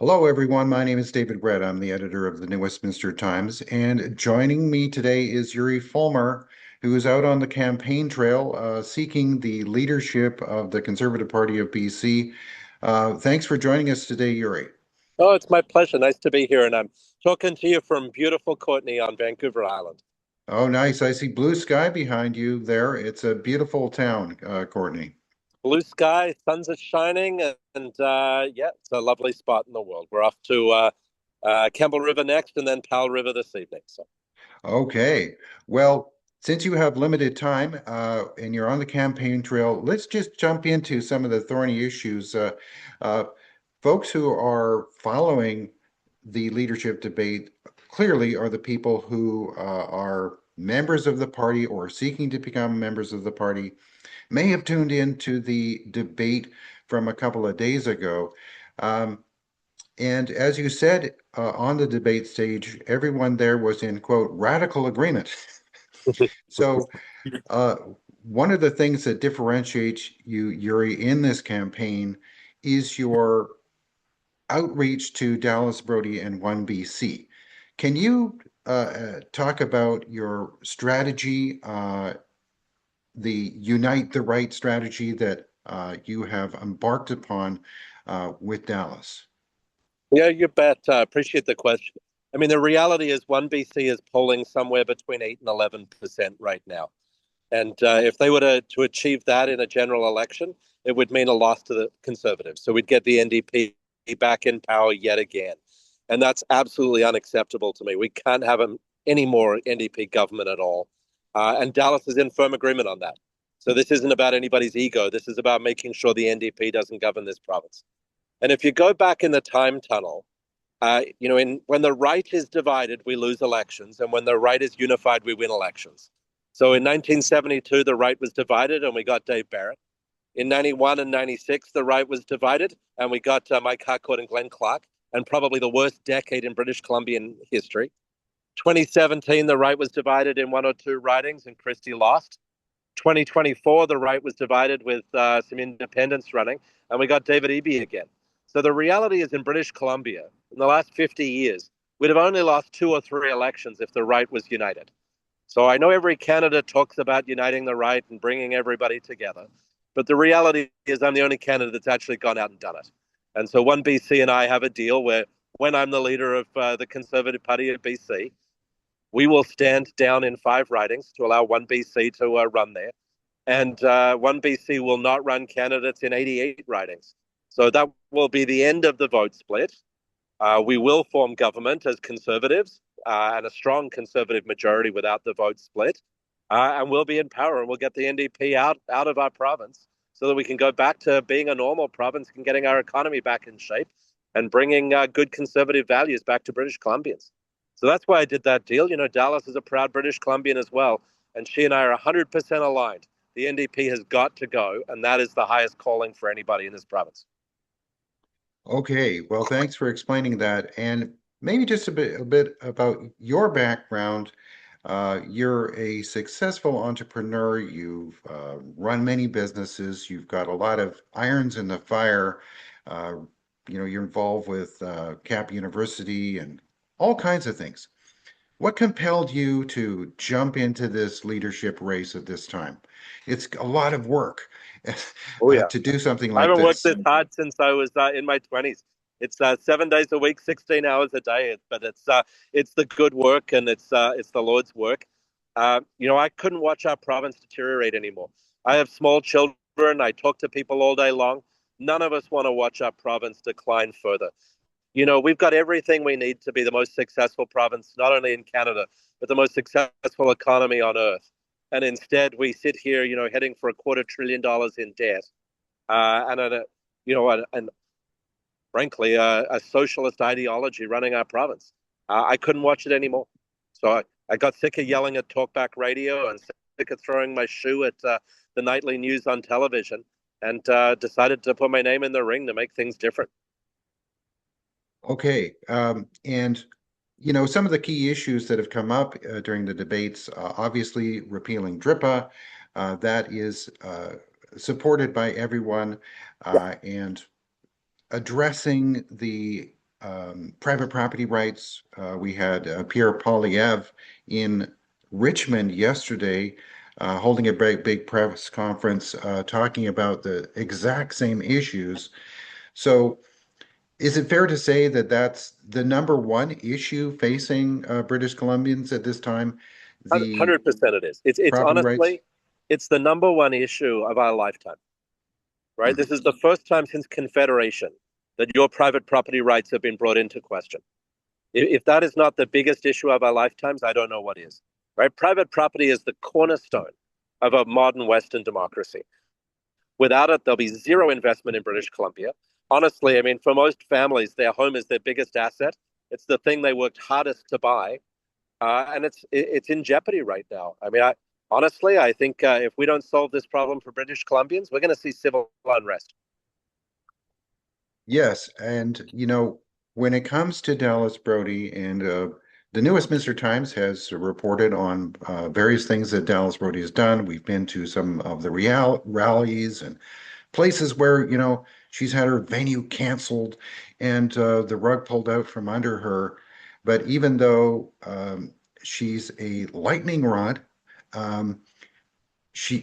Hello, everyone. My name is David Eby. I'm the editor of the New Westminster Times, and joining me today is Yuri Fulmer, who is out on the campaign trail seeking the leadership of the Conservative Party of BC. Thanks for joining us today, Yuri. Oh, it's my pleasure. Nice to be here. And I'm talking to you from beautiful Courtenay on Vancouver Island. Oh, nice. I see blue sky behind you there. It's a beautiful town, Courtney. Blue sky, suns are shining, and yeah, it's a lovely spot in the world. We're off to Campbell River next and then Powell River this evening. So, Okay. Well, since you have limited time and you're on the campaign trail, let's just jump into some of the thorny issues. Uh, Folks who are following the leadership debate clearly are the people who are members of the party or seeking to become members of the party, may have tuned in to the debate from a couple of days ago. Um, and as you said on the debate stage, everyone there was in, quote, radical agreement. So, uh, one of the things that differentiates you, Yuri, in this campaign is your outreach to Dallas Brodie and OneBC. Can you talk about your strategy, the Unite the Right strategy that you have embarked upon with Dallas? yeah, you bet. Appreciate the question. I mean, the reality is 1BC is polling somewhere between 8 and 11% right now. And if they were to achieve that in a general election, it would mean a loss to the Conservatives. So we'd get the NDP back in power yet again. And that's absolutely unacceptable to me. We can't have any more NDP government at all. And Dallas is in firm agreement on that. So this isn't about anybody's ego. This is about making sure the NDP doesn't govern this province. And if you go back in the time tunnel, when the right is divided, we lose elections. And when the right is unified, we win elections. So in 1972, the right was divided and we got Dave Barrett. In 91 and 96, the right was divided and we got Mike Harcourt and Glenn Clark, and probably the worst decade in British Columbian history. 2017, the right was divided in one or two ridings and Christie lost. 2024, the right was divided with some independents running and we got David Eby again. So the reality is in British Columbia, in the last 50 years, we'd have only lost two or three elections if the right was united. So I know every candidate talks about uniting the right and bringing everybody together, but the reality is I'm the only candidate that's actually gone out and done it. And so 1BC and I have a deal where when I'm the leader of the Conservative Party of BC, we will stand down in 5 ridings to allow 1BC to run there. And 1BC will not run candidates in 88 ridings. So that will be the end of the vote split. We will form government as Conservatives and a strong Conservative majority without the vote split. And we'll be in power and we'll get the NDP out of our province so that we can go back to being a normal province and getting our economy back in shape and bringing good Conservative values back to British Columbians. So that's why I did that deal. You know, Dallas is a proud British Columbian as well. And she and I are 100% aligned. The NDP has got to go. And that is the highest calling for anybody in this province. Okay, well, thanks for explaining that. And maybe just a bit about your background. You're a successful entrepreneur. You've run many businesses. You've got a lot of irons in the fire. Uh, you're involved with Cap University and all kinds of things. What compelled you to jump into this leadership race at this time? It's a lot of work Oh, yeah. to do something I like haven't worked this. this hard since I was in my 20s. It's 7 days a week, 16 hours a day, but it's the good work and it's the Lord's work. I couldn't watch our province deteriorate anymore. I have small children. I talk to people all day long. None of us want to watch our province decline further. We've got everything we need to be the most successful province, not only in Canada, but the most successful economy on earth. And instead, we sit here, heading for $250 billion in debt, and frankly, a socialist ideology running our province. I couldn't watch it anymore. So I got sick of yelling at talkback radio and sick of throwing my shoe at the nightly news on television and decided to put my name in the ring to make things different. Okay. And some of the key issues that have come up during the debates, obviously repealing DRIPA, that is supported by everyone, and addressing the private property rights. We had Pierre Poilievre in Richmond yesterday holding a big press conference talking about the exact same issues. So, is it fair to say that that's the number one issue facing British Columbians at this time? The 100% it is. It's property rights? honestly, it's the number one issue of our lifetime, right? Mhm. This is the first time since Confederation that your private property rights have been brought into question. If that is not the biggest issue of our lifetimes, I don't know what is, right? Private property is the cornerstone of a modern Western democracy. Without it, there'll be zero investment in British Columbia. Honestly, I mean, for most families, their home is their biggest asset. It's the thing they worked hardest to buy, and it's in jeopardy right now. I mean, honestly, I think if we don't solve this problem for British Columbians, we're going to see civil unrest. Yes, and when it comes to Dallas Brodie, and the new Westminster Times has reported on various things that Dallas Brodie has done. We've been to some of the real rallies and places where, she's had her venue canceled and the rug pulled out from under her. But even though she's a lightning rod, um,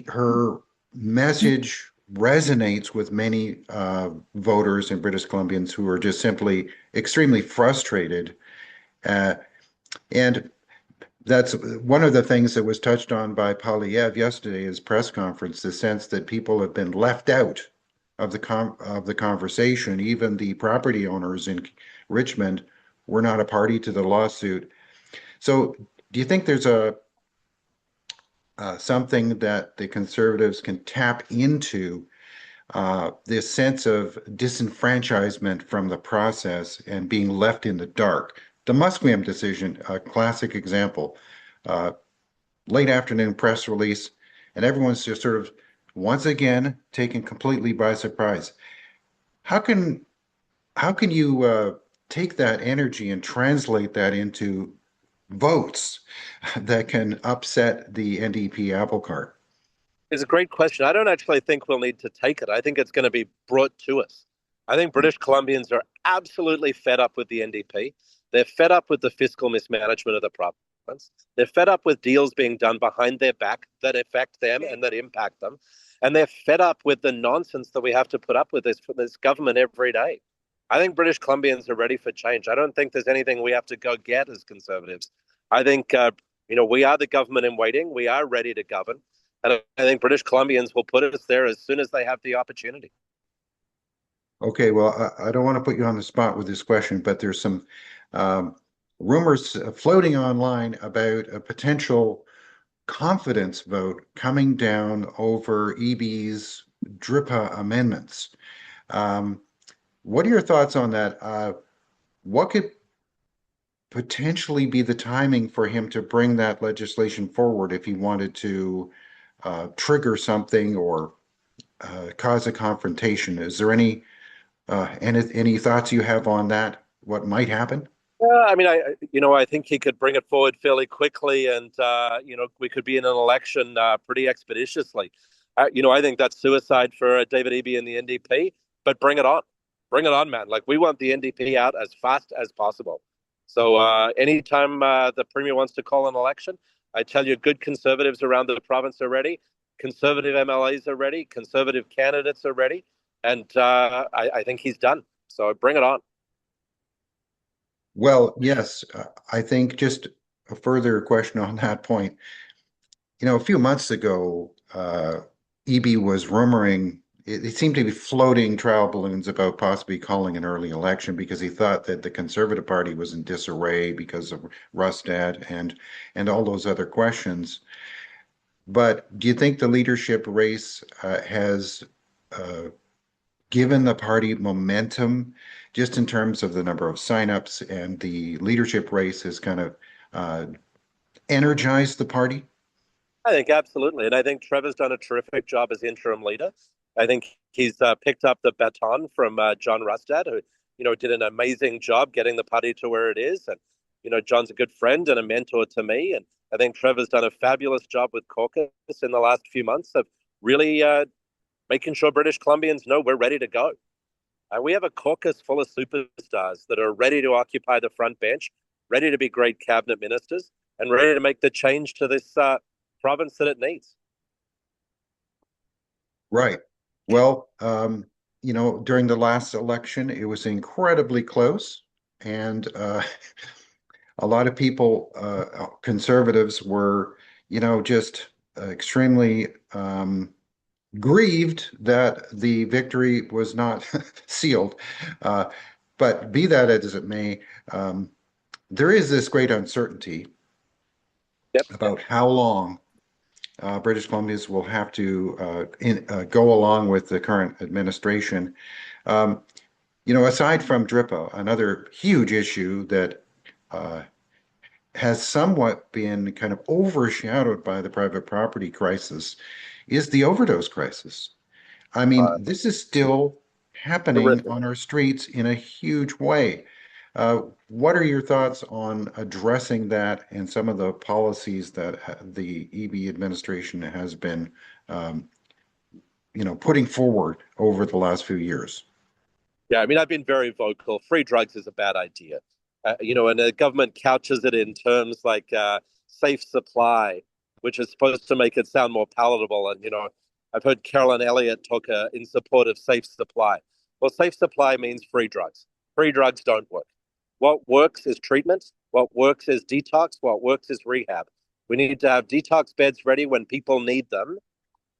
her message resonates with many voters and British Columbians who are just simply extremely frustrated. Uh, and that's one of the things that was touched on by Poilievre yesterday at his press conference, the sense that people have been left out of the conversation. Even the property owners in Richmond were not a party to the lawsuit. So, do you think there's a something that the Conservatives can tap into this sense of disenfranchisement from the process and being left in the dark? The Musqueam decision, a classic example. Uh, Late afternoon press release, and everyone's just sort of once again taken completely by surprise. How can how can you take that energy and translate that into votes that can upset the NDP apple cart? It's a great question. I don't actually think we'll need to take it. I think it's going to be brought to us. I think British Columbians are absolutely fed up with the NDP. They're fed up with the fiscal mismanagement of the province. They're fed up with deals being done behind their back that affect them and that impact them. And they're fed up with the nonsense that we have to put up with this from this government every day. I think British Columbians are ready for change. I don't think there's anything we have to go get as Conservatives. I think, we are the government in waiting. We are ready to govern. And I think British Columbians will put us there as soon as they have the opportunity. Okay, well, I don't want to put you on the spot with this question, but there's some um, rumors floating online about a potential confidence vote coming down over EB's DRIPA amendments. Um, what are your thoughts on that? What could potentially be the timing for him to bring that legislation forward if he wanted to trigger something or cause a confrontation? Is there any thoughts you have on that? What might happen? I mean, I think he could bring it forward fairly quickly, and we could be in an election pretty expeditiously. I think that's suicide for David Eby and the NDP. But bring it on, man! Like we want the NDP out as fast as possible. So anytime the premier wants to call an election, I tell you, good Conservatives around the province are ready. Conservative MLAs are ready. Conservative candidates are ready, and I think he's done. So bring it on. Well, yes, I think just a further question on that point. A few months ago, EB was rumoring, it seemed to be floating trial balloons about possibly calling an early election because he thought that the Conservative Party was in disarray because of Rustad and all those other questions. But do you think the leadership race has uh, given the party momentum just in terms of the number of signups, and the leadership race has kind of uh, energized the party? I think absolutely, and I think Trevor's done a terrific job as interim leader. I think he's picked up the baton from John Rustad, who did an amazing job getting the party to where it is, and John's a good friend and a mentor to me, and I think Trevor's done a fabulous job with caucus in the last few months of really making sure British Columbians know we're ready to go. We have a caucus full of superstars that are ready to occupy the front bench, ready to be great cabinet ministers, and ready to make the change to this province that it needs. Right. Well, during the last election, it was incredibly close, and a lot of people, conservatives, were, just extremely grieved that the victory was not sealed. Uh, but be that as it may, there is this great uncertainty Yep. about how long British Columbians will have to go along with the current administration. Um, aside from DRIPA, another huge issue that uh, has somewhat been kind of overshadowed by the private property crisis is the overdose crisis. I mean, this is still happening Terrific. on our streets in a huge way. What are your thoughts on addressing that and some of the policies that the EB administration has been, um, putting forward over the last few years? Yeah, I mean, I've been very vocal. Free drugs is a bad idea. And the government couches it in terms like safe supply, which is supposed to make it sound more palatable. And, I've heard Carolyn Elliott talk in support of safe supply. Well, safe supply means free drugs. Free drugs don't work. What works is treatment. What works is detox. What works is rehab. We need to have detox beds ready when people need them,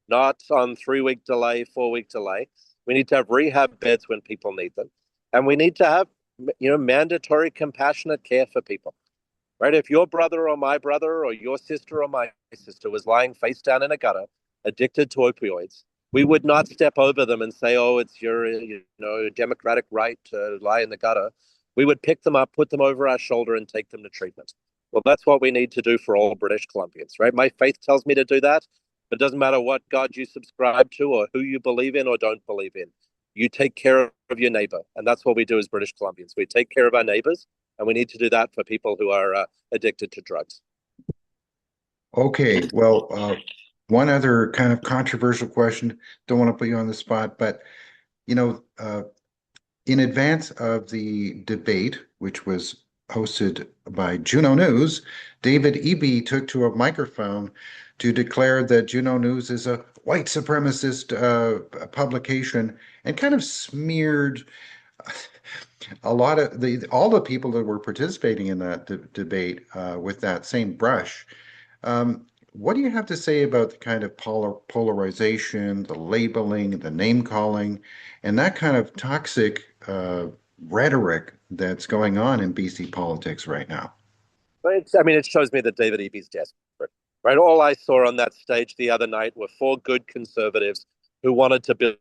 not on 3 week delay, 4 week delay. We need to have rehab beds when people need them. And we need to have, mandatory compassionate care for people, right? If your brother or my brother or your sister or my sister was lying face down in a gutter, addicted to opioids, we would not step over them and say, oh, it's your, democratic right to lie in the gutter. We would pick them up, put them over our shoulder and take them to treatment. Well, that's what we need to do for all British Columbians, right? My faith tells me to do that. It doesn't matter what God you subscribe to or who you believe in or don't believe in. You take care of your neighbor. And that's what we do as British Columbians. We take care of our neighbors, and we need to do that for people who are addicted to drugs. Okay, well, one other kind of controversial question. Don't want to put you on the spot, but you know, uh, in advance of the debate, which was hosted by Juno News, David Eby took to a microphone to declare that Juno News is a white supremacist publication and kind of smeared a lot of all the people that were participating in that debate with that same brush. What do you have to say about the kind of polarization, the labeling, the name calling, and that kind of toxic rhetoric that's going on in BC politics right now? But it shows me that David Eby's desperate, right? All I saw on that stage the other night were four good conservatives who wanted to build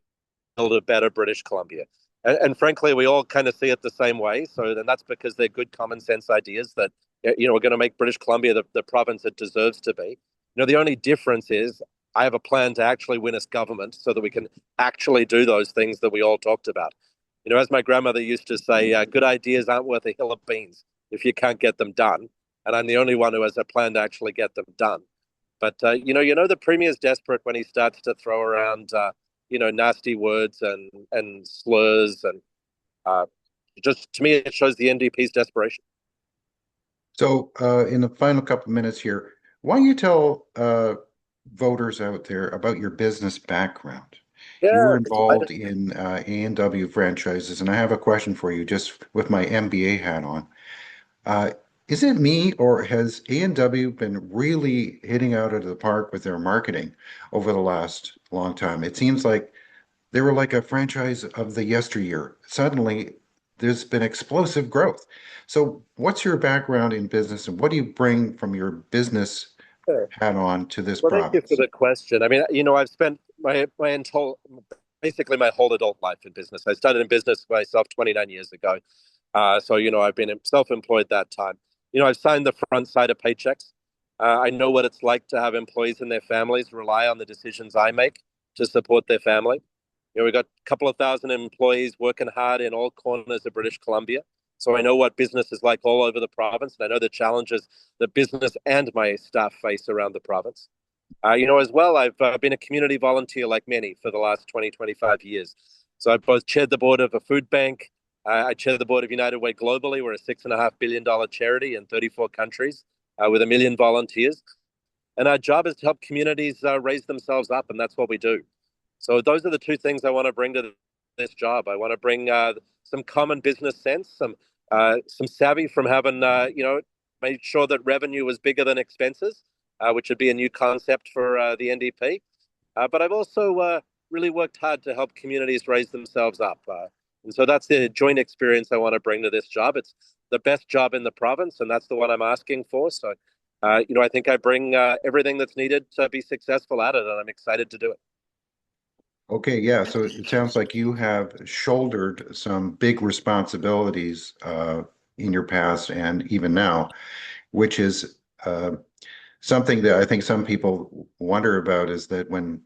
a better British Columbia. And frankly, we all kind of see it the same way. So then that's because they're good common sense ideas that, are going to make British Columbia the province it deserves to be. The only difference is I have a plan to actually win us government so that we can actually do those things that we all talked about. As my grandmother used to say, good ideas aren't worth a hill of beans if you can't get them done. And I'm the only one who has a plan to actually get them done. But the premier's desperate when he starts to throw around, nasty words and slurs, and just to me, it shows the NDP's desperation. So, in the final couple of minutes here, why don't you tell voters out there about your business background? You Yeah, were involved in A&W franchises, and I have a question for you, just with my MBA hat on. Uh, is it me, or has A&W been really hitting out of the park with their marketing over the last long time? It seems like they were like a franchise of the yesteryear. Suddenly, there's been explosive growth. So, what's your background in business, and what do you bring from your business sure. hat on to this Well, thank you for province? the question. I've spent my entire basically my whole adult life in business. I started in business myself 29 years ago. So, I've been self-employed that time. I've signed the front side of paychecks. I know what it's like to have employees and their families rely on the decisions I make to support their family. We've got a couple of thousand employees working hard in all corners of British Columbia. So I know what business is like all over the province, and I know the challenges that business and my staff face around the province. As well, I've been a community volunteer like many for the last 20, 25 years. So I both chaired the board of a food bank. I chair the board of United Way Globally. We're a $6.5 billion charity in 34 countries with 1 million volunteers. And our job is to help communities raise themselves up, and that's what we do. So those are the two things I want to bring to this job. I want to bring some common business sense, some savvy from having made sure that revenue was bigger than expenses, which would be a new concept for the NDP. But I've also really worked hard to help communities raise themselves up. And so that's the joint experience I want to bring to this job. It's the best job in the province, and that's the one I'm asking for. So, I think I bring everything that's needed to be successful at it, and I'm excited to do it. Okay, yeah. So it sounds like you have shouldered some big responsibilities in your past and even now, which is something that I think some people wonder about is that when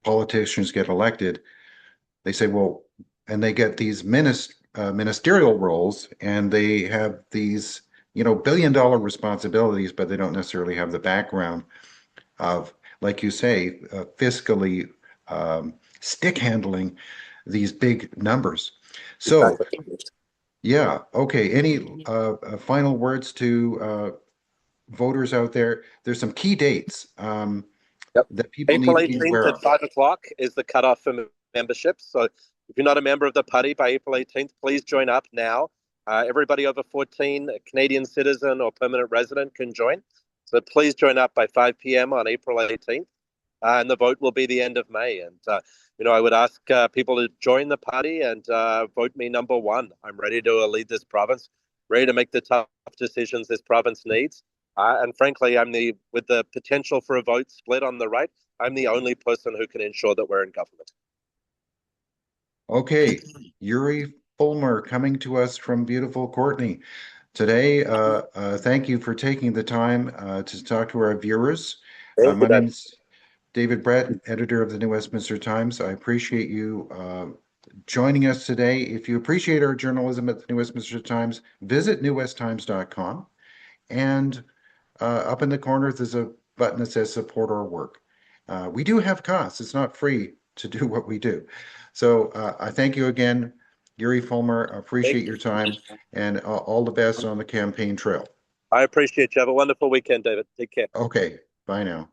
politicians get elected, they say, well, and they get these ministerial roles, and they have these, billion-dollar responsibilities, but they don't necessarily have the background of, like you say, fiscally stick handling these big numbers. So, Exactly. yeah, okay. Any final words to voters out there? There's some key dates Yep. that people need April to be 18th aware at of. 5 o'clock is the cutoff for membership. So if you're not a member of the party by April 18th, please join up now. Everybody over 14, a Canadian citizen or permanent resident can join. So please join up by 5 p.m. on April 18th. And the vote will be the end of May. And, I would ask people to join the party and vote me number one. I'm ready to lead this province, ready to make the tough decisions this province needs. And frankly, with the potential for a vote split on the right, I'm the only person who can ensure that we're in government. Okay, Yuri Fulmer coming to us from beautiful Courtenay. Today, thank you for taking the time to talk to our viewers. Thank My you, name Dave. is David Brett, editor of the New Westminster Times. I appreciate you joining us today. If you appreciate our journalism at the New Westminster Times, visit newwesttimes.com. And up in the corner, there's a button that says support our work. We do have costs. It's not free to do what we do. So I thank you again, Yuri Fulmer. I Thank appreciate your time you. and all the best on the campaign trail. I appreciate you. Have a wonderful weekend, David. Take care. Okay, bye now.